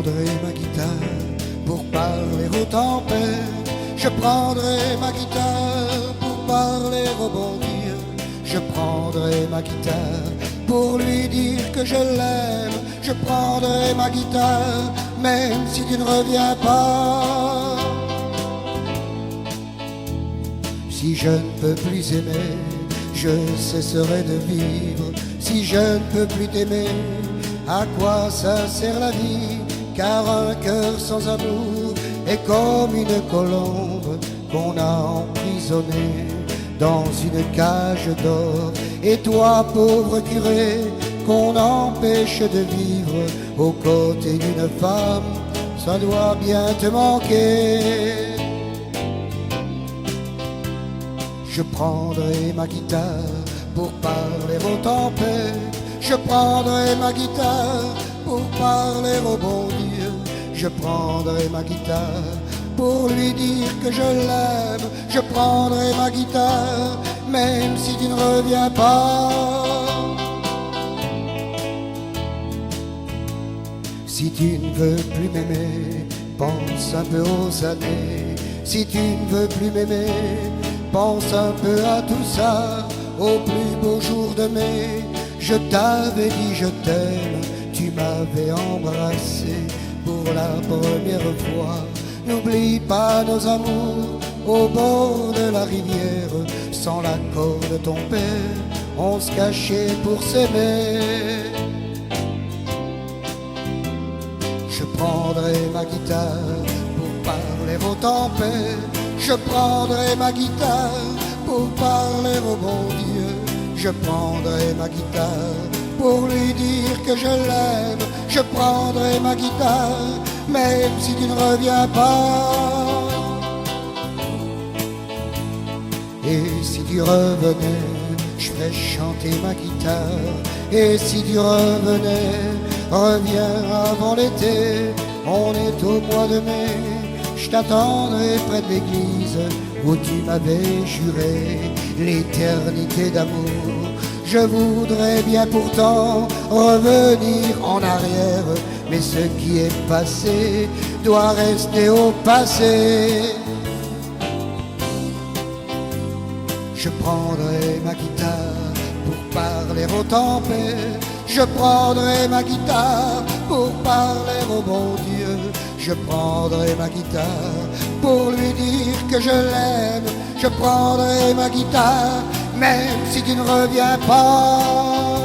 prendrai ma guitare pour parler aux tempêtes. Je prendrai ma guitare pour parler au bon Dieu. Je prendrai ma guitare pour lui dire que je l'aime. Je prendrai ma guitare même si tu ne reviens pas. Si je ne peux plus aimer, je cesserai de vivre. Si je ne peux plus t'aimer, à quoi ça sert la vie? Car un cœur sans amour est comme une colombe qu'on a emprisonnée dans une cage d'or. Et toi, pauvre curé, qu'on empêche de vivre aux côtés d'une femme, ça doit bien te manquer. Je prendrai ma guitare pour parler aux tempêtes. Je prendrai ma guitare pour parler au bon Dieu. Je prendrai ma guitare pour lui dire que je l'aime. Je prendrai ma guitare même si tu ne reviens pas. Si tu ne veux plus m'aimer, pense un peu aux années. Si tu ne veux plus m'aimer, pense un peu à tout ça, au plus beau jour de mai. Je t'avais dit je t'aime, tu m'avais embrassé pour la première fois. N'oublie pas nos amours au bord de la rivière. Sans l'accord de ton père, on se cachait pour s'aimer. Je prendrai ma guitare pour parler aux tempêtes. Je prendrai ma guitare pour parler au bon Dieu. Je prendrai ma guitare pour lui dire que je l'aime. Je prendrai ma guitare même si tu ne reviens pas. Et si tu revenais, je ferais chanter ma guitare. Et si tu revenais, reviens avant l'été. On est au mois de mai. Je t'attendrai près de l'église où tu m'avais juré l'éternité d'amour. Je voudrais bien pourtant revenir en arrière, mais ce qui est passé doit rester au passé. Je prendrai ma guitare pour parler aux tempêtes. Je prendrai ma guitare pour parler au bon Dieu. Je prendrai ma guitare pour lui dire que je l'aime. Je prendrai ma guitare même si tu ne reviens pas.